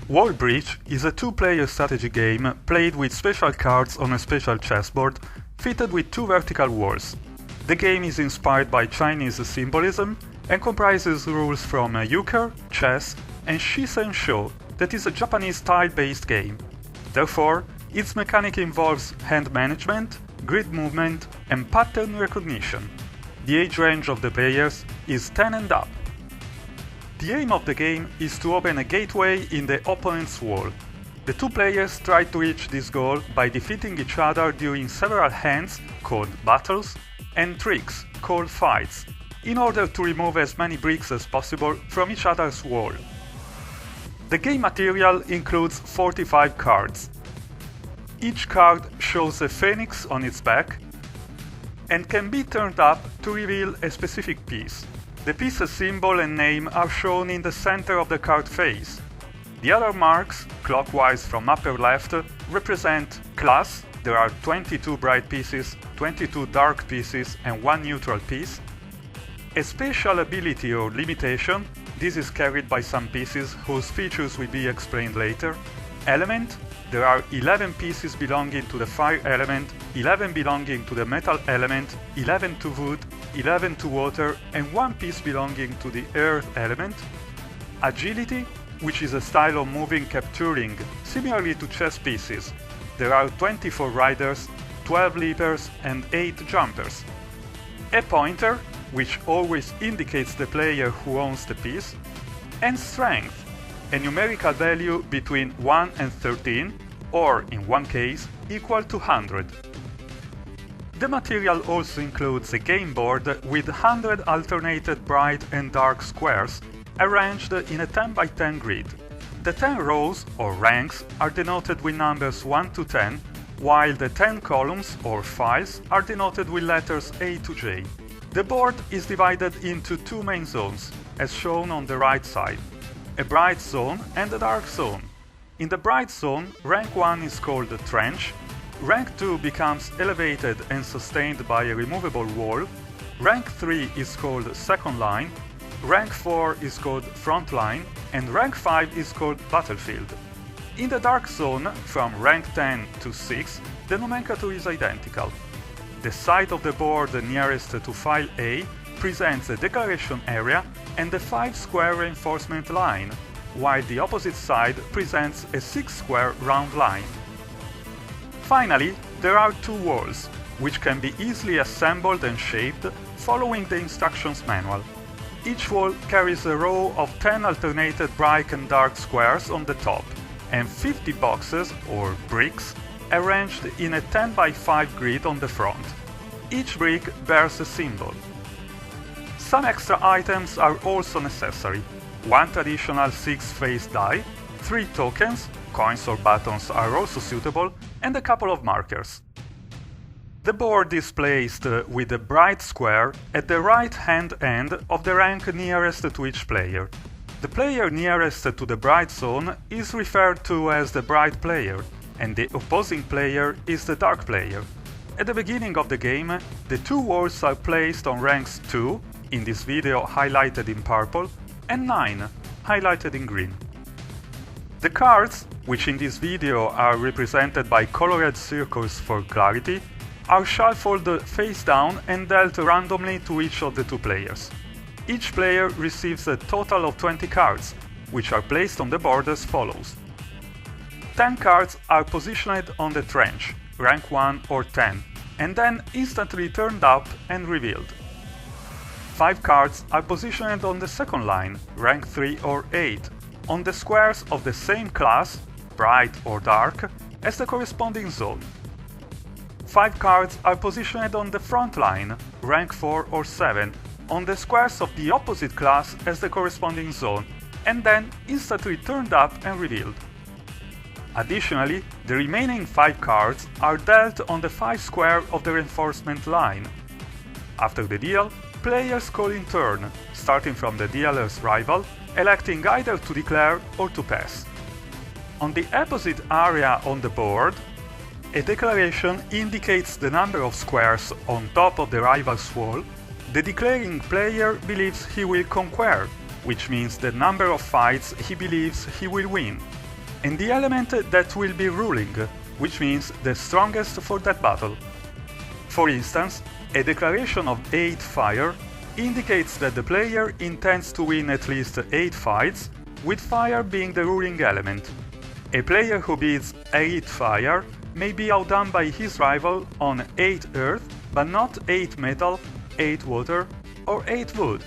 WallBreach is a two-player strategy game played with special cards on a special chessboard, fitted with two vertical walls. The game is inspired by Chinese symbolism and comprises rules from euchre, chess, and shisen sho, that is a Japanese tile-based game. Therefore, its mechanic involves hand management, grid movement, and pattern recognition. The age range of the players is 10 and up. The aim of the game is to open a gateway in the opponent's wall. The two players try to reach this goal by defeating each other during several hands, called battles, and tricks, called fights, in order to remove as many bricks as possible from each other's wall. The game material includes 45 cards. Each card shows a phoenix on its back and can be turned up to reveal a specific piece. The piece's symbol and name are shown in the center of the card face. The other marks, clockwise from upper left, represent class. There are 22 bright pieces, 22 dark pieces, and one neutral piece. A special ability or limitation. This is carried by some pieces whose features will be explained later. Element. There are 11 pieces belonging to the fire element, 11 belonging to the metal element, 11 to wood, 11 to water, and one piece belonging to the earth element. Agility, which is a style of moving capturing, similarly to chess pieces. There are 24 riders, 12 leapers, and 8 jumpers. A pointer, which always indicates the player who owns the piece. And strength, a numerical value between 1 and 13, or, in one case, equal to 100. The material also includes a game board with 100 alternated bright and dark squares arranged in a 10 by 10 grid. The 10 rows, or ranks, are denoted with numbers 1 to 10, while the 10 columns, or files, are denoted with letters A to J. The board is divided into two main zones, as shown on the right side. A bright zone and a dark zone. In the bright zone, rank 1 is called the trench, rank 2 becomes elevated and sustained by a removable wall, rank 3 is called second line, rank 4 is called front line, and rank 5 is called battlefield. In the dark zone, from rank 10 to 6, the nomenclature is identical. The side of the board nearest to file A presents a declaration area and a 5-square reinforcement line, while the opposite side presents a 6-square round line. Finally, there are two walls, which can be easily assembled and shaped following the instructions manual. Each wall carries a row of 10 alternated bright and dark squares on the top, and 50 boxes, or bricks, arranged in a 10 by 5 grid on the front. Each brick bears a symbol. Some extra items are also necessary. One traditional 6-faced die, 3 tokens, coins or buttons are also suitable, and a couple of markers. The board is placed with a bright square at the right-hand end of the rank nearest to each player. The player nearest to the bright zone is referred to as the bright player, and the opposing player is the dark player. At the beginning of the game, the two walls are placed on ranks 2, in this video highlighted in purple, and 9, highlighted in green. The cards, which in this video are represented by colored circles for clarity, are shuffled face down and dealt randomly to each of the two players. Each player receives a total of 20 cards, which are placed on the board as follows. 10 cards are positioned on the trench, rank 1 or 10, and then instantly turned up and revealed. 5 cards are positioned on the second line, rank 3 or 8, on the squares of the same class, bright or dark, as the corresponding zone. 5 cards are positioned on the front line, rank 4 or 7, on the squares of the opposite class as the corresponding zone, and then instantly turned up and revealed. Additionally, the remaining 5 cards are dealt on the 5 square of the reinforcement line. After the deal, players call in turn, starting from the dealer's rival, electing either to declare or to pass. On the opposite area on the board, a declaration indicates the number of squares on top of the rival's wall. The declaring player believes he will conquer, which means the number of fights he believes he will win. and the element that will be ruling, which means the strongest for that battle. For instance, a declaration of 8 fire indicates that the player intends to win at least 8 fights, with fire being the ruling element. A player who beats 8 fire may be outdone by his rival on 8 earth, but not 8 metal, 8 water, or 8 wood.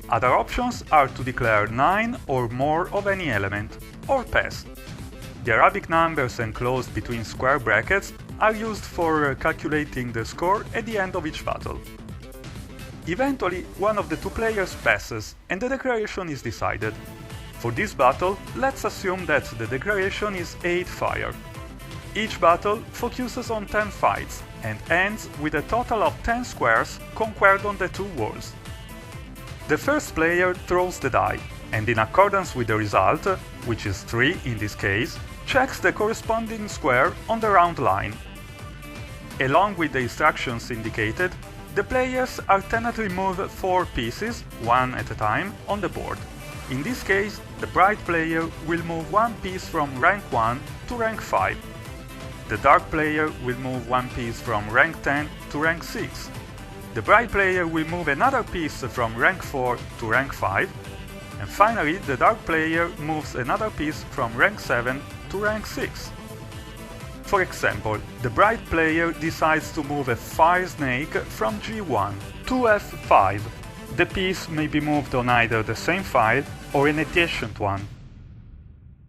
Other options are to declare 9 or more of any element, or pass. The Arabic numbers enclosed between square brackets are used for calculating the score at the end of each battle. Eventually, one of the two players passes and the declaration is decided. For this battle, let's assume that the declaration is 8 fire. Each battle focuses on 10 fights and ends with a total of 10 squares conquered on the two walls. The first player throws the die, and in accordance with the result, which is 3 in this case, checks the corresponding square on the round line. Along with the instructions indicated, the players alternately move 4 pieces, one at a time, on the board. In this case, the bright player will move 1 piece from rank 1 to rank 5. The dark player will move 1 piece from rank 10 to rank 6. The bright player will move another piece from rank 4 to rank 5. And finally, the dark player moves another piece from rank 7 to rank 6. For example, the bright player decides to move a fire snake from G1 to F5. The piece may be moved on either the same file or an adjacent one.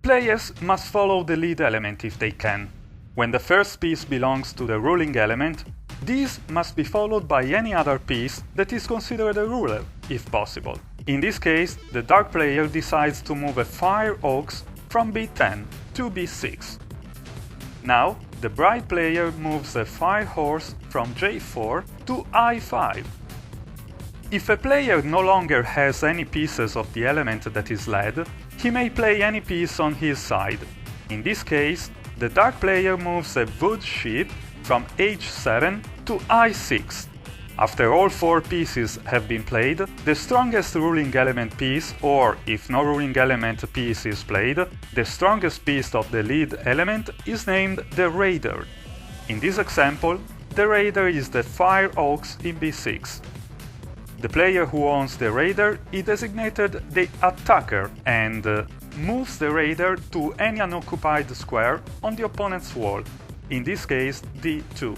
Players must follow the lead element if they can. When the first piece belongs to the ruling element, this must be followed by any other piece that is considered a ruler, if possible. In this case, the dark player decides to move a fire ox from B10 to B6. Now, the bright player moves a fire horse from J4 to I5. If a player no longer has any pieces of the element that is led, he may play any piece on his side. In this case, the dark player moves a wood sheep from H7 to I6. After all 4 pieces have been played, the strongest ruling element piece, or if no ruling element piece is played, the strongest piece of the lead element is named the raider. In this example, the raider is the fire ox in B6. The player who owns the raider is designated the attacker and moves the raider to any unoccupied square on the opponent's wall, in this case D2.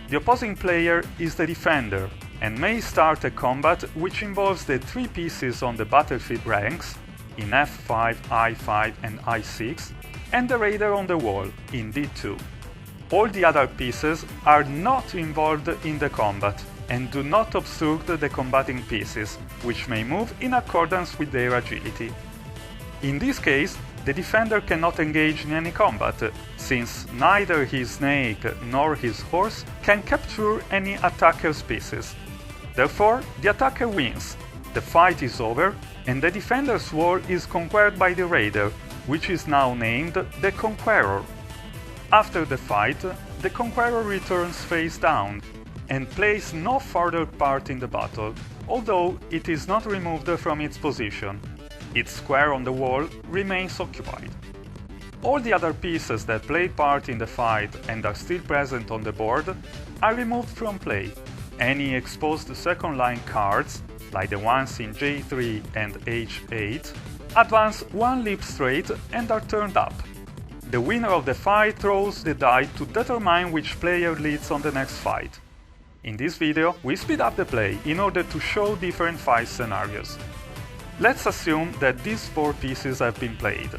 The opposing player is the defender and may start a combat which involves the 3 pieces on the battlefield ranks in F5, I5 and I6 and the raider on the wall in D2. All the other pieces are not involved in the combat and do not obstruct the combating pieces, which may move in accordance with their agility. In this case, the defender cannot engage in any combat, since neither his snake nor his horse can capture any attacker's pieces. Therefore, the attacker wins, the fight is over, and the defender's wall is conquered by the raider, which is now named the Conqueror. After the fight, the Conqueror returns face down and plays no further part in the battle, although it is not removed from its position. Its square on the wall remains occupied. All the other pieces that played part in the fight and are still present on the board are removed from play. Any exposed second line cards, like the ones in J3 and H8, advance 1 leap straight and are turned up. The winner of the fight throws the die to determine which player leads on the next fight. In this video, we speed up the play in order to show different fight scenarios. Let's assume that these 4 pieces have been played.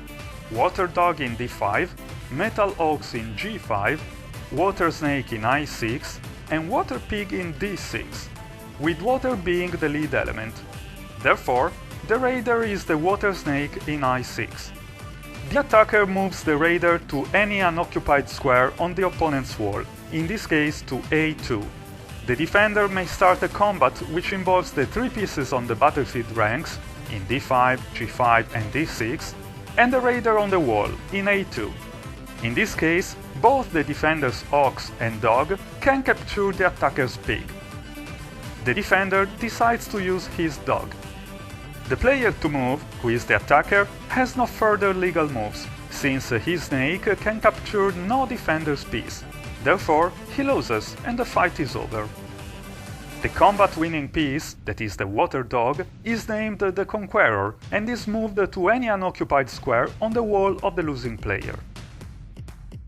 Water Dog in D5, Metal Ox in G5, Water Snake in I6, and Water Pig in D6, with water being the lead element. Therefore, the raider is the Water Snake in I6. The attacker moves the raider to any unoccupied square on the opponent's wall, in this case to A2. The defender may start a combat which involves the 3 pieces on the battlefield ranks, in D5, G5 and D6, and the raider on the wall, in A2. In this case, both the defender's ox and dog can capture the attacker's pig. The defender decides to use his dog. The player to move, who is the attacker, has no further legal moves, since his snake can capture no defender's piece. Therefore, he loses and the fight is over. The combat-winning piece, that is the water dog, is named the Conqueror and is moved to any unoccupied square on the wall of the losing player.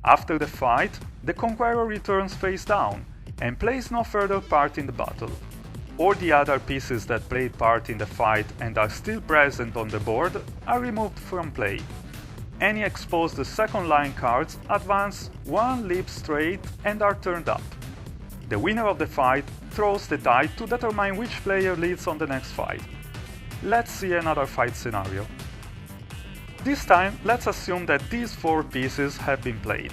After the fight, the Conqueror returns face down and plays no further part in the battle. All the other pieces that played part in the fight and are still present on the board are removed from play. Any exposed second line cards advance one leap straight and are turned up. The winner of the fight throws the die to determine which player leads on the next fight. Let's see another fight scenario. This time, let's assume that these four pieces have been played.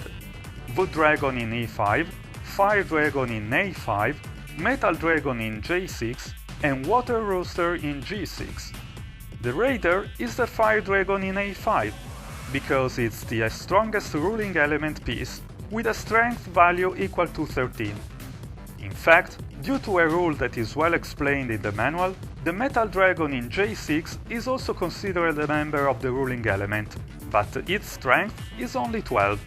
Wood Dragon in e5, Fire Dragon in a5, Metal Dragon in j6, and Water Rooster in g6. The Raider is the Fire Dragon in a5, because it's the strongest ruling element piece, with a strength value equal to 13. In fact, due to a rule that is well explained in the manual, the Metal Dragon in j6 is also considered a member of the ruling element, but its strength is only 12,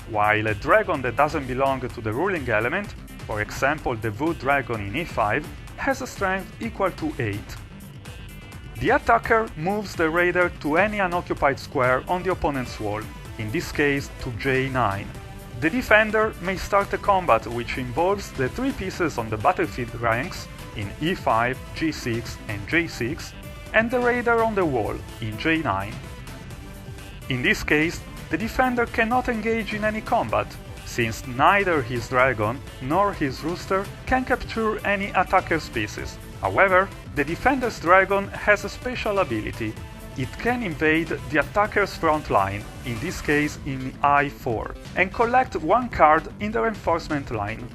while a dragon that doesn't belong to the ruling element, for example the Wood Dragon in e5, has a strength equal to 8. The attacker moves the Raider to any unoccupied square on the opponent's wall, in this case to j9. The defender may start a combat which involves the three pieces on the battlefield ranks in e5, g6 and j6, and the Raider on the wall in j9. In this case, the defender cannot engage in any combat, since neither his dragon nor his rooster can capture any attacker's pieces. However, the defender's dragon has a special ability. It can invade the attacker's front line, in this case in i4, and collect one card in the reinforcement line.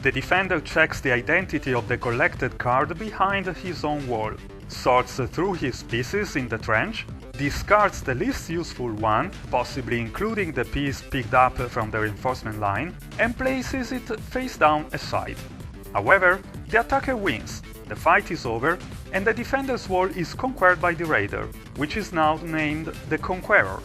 The defender checks the identity of the collected card behind his own wall, sorts through his pieces in the trench, discards the least useful one, possibly including the piece picked up from the reinforcement line, and places it face down aside. However, the attacker wins, the fight is over, and the defender's wall is conquered by the Raider, which is now named the Conqueror.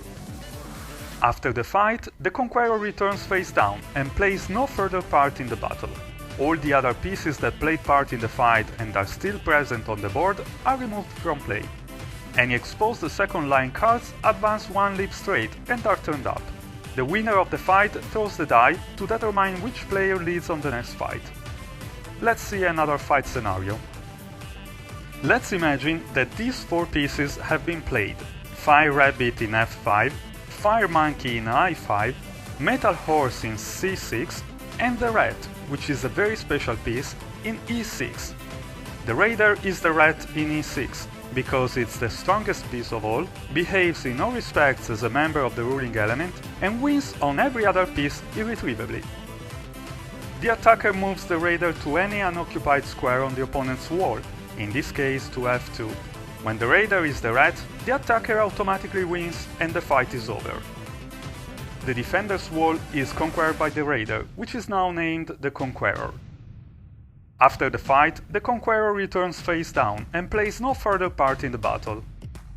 After the fight, the Conqueror returns face down and plays no further part in the battle. All the other pieces that played part in the fight and are still present on the board are removed from play. Any exposed second line cards advance one leap straight and are turned up. The winner of the fight throws the die to determine which player leads on the next fight. Let's see another fight scenario. Let's imagine that these four pieces have been played: Fire Rabbit in f5, Fire Monkey in i5, Metal Horse in c6, and the Rat, which is a very special piece, in e6. The Raider is the Rat in e6, because it's the strongest piece of all, behaves in all respects as a member of the ruling element, and wins on every other piece irretrievably. The attacker moves the Raider to any unoccupied square on the opponent's wall, in this case to f2. When the Raider is the Rat, the attacker automatically wins and the fight is over. The defender's wall is conquered by the Raider, which is now named the Conqueror. After the fight, the Conqueror returns face down and plays no further part in the battle.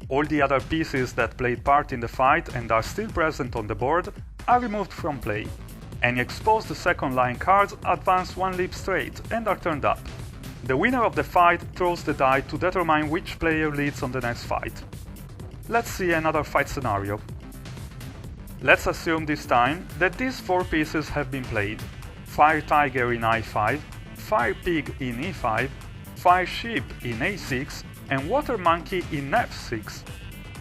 All the other pieces that played part in the fight and are still present on the board are removed from play. Any exposed second line cards advance one leap straight and are turned up. The winner of the fight throws the die to determine which player leads on the next fight. Let's see another fight scenario. Let's assume this time that these four pieces have been played: Fire Tiger in i5, Fire Pig in e5, Fire Sheep in a6, and Water Monkey in f6.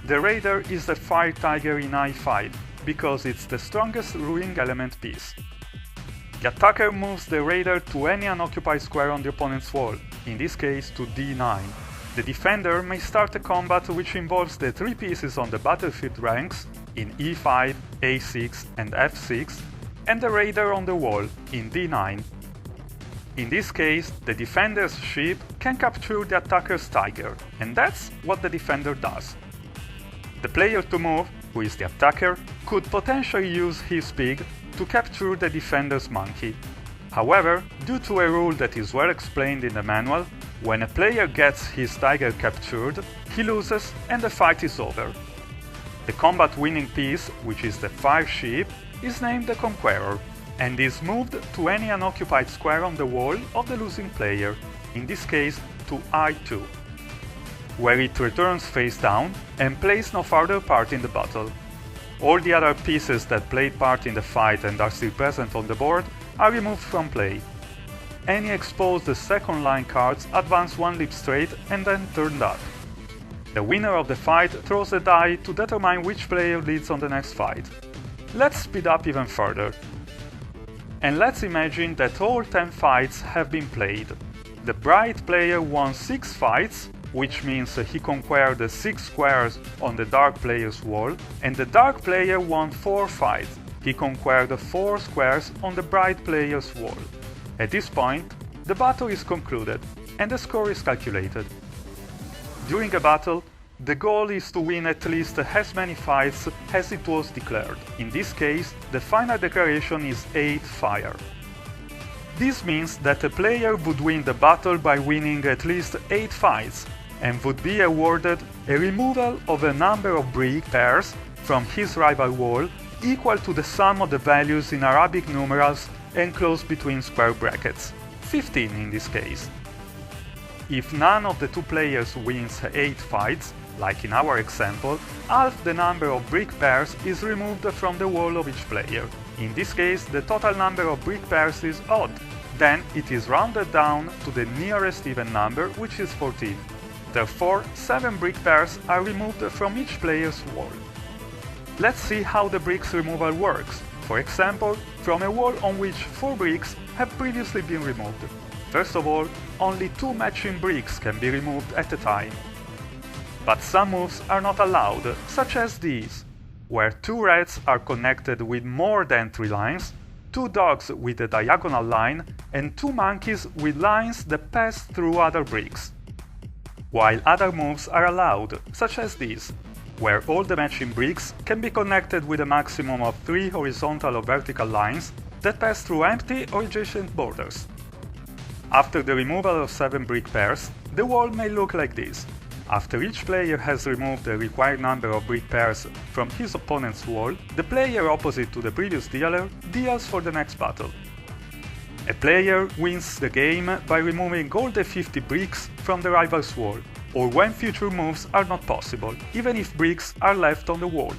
The Raider is the Fire Tiger in i5, because it's the strongest ruling element piece. The attacker moves the Raider to any unoccupied square on the opponent's wall, in this case to d9. The defender may start a combat which involves the three pieces on the battlefield ranks in e5, a6 and f6, and the Raider on the wall in d9. In this case, the defender's sheep can capture the attacker's tiger, and that's what the defender does. The player to move, who is the attacker, could potentially use his pig to capture the defender's monkey. However, due to a rule that is well explained in the manual, when a player gets his tiger captured, he loses and the fight is over. The combat winning piece, which is the fire ship, is named the Conqueror, and is moved to any unoccupied square on the wall of the losing player, in this case to I2, where it returns face down and plays no further part in the battle. All the other pieces that played part in the fight and are still present on the board are removed from play. Any exposed second line cards advance one leap straight and then turn up. The winner of the fight throws a die to determine which player leads on the next fight. Let's speed up even further. And let's imagine that all 10 fights have been played. The bright player won 6 fights, which means he conquered the 6 squares on the dark player's wall, and the dark player won 4 fights. He conquered 4 squares on the bright player's wall. At this point, the battle is concluded, and the score is calculated. During a battle, the goal is to win at least as many fights as it was declared. In this case, the final declaration is 8 fire. This means that a player would win the battle by winning at least 8 fights, and would be awarded a removal of a number of brick pairs from his rival wall equal to the sum of the values in Arabic numerals enclosed between square brackets, 15 in this case. If none of the two players wins 8 fights, like in our example, half the number of brick pairs is removed from the wall of each player. In this case, the total number of brick pairs is odd. Then it is rounded down to the nearest even number, which is 14. Therefore, 7 brick pairs are removed from each player's wall. Let's see how the bricks removal works. For example, from a wall on which 4 bricks have previously been removed. First of all, only 2 matching bricks can be removed at a time. But some moves are not allowed, such as these, where 2 rats are connected with more than 3 lines, 2 dogs with a diagonal line, and 2 monkeys with lines that pass through other bricks. While other moves are allowed, such as these, where all the matching bricks can be connected with a maximum of 3 horizontal or vertical lines that pass through empty or adjacent borders. After the removal of 7 brick pairs, the wall may look like this. After each player has removed the required number of brick pairs from his opponent's wall, the player opposite to the previous dealer deals for the next battle. A player wins the game by removing all the 50 bricks from the rival's wall, or when future moves are not possible, even if bricks are left on the wall.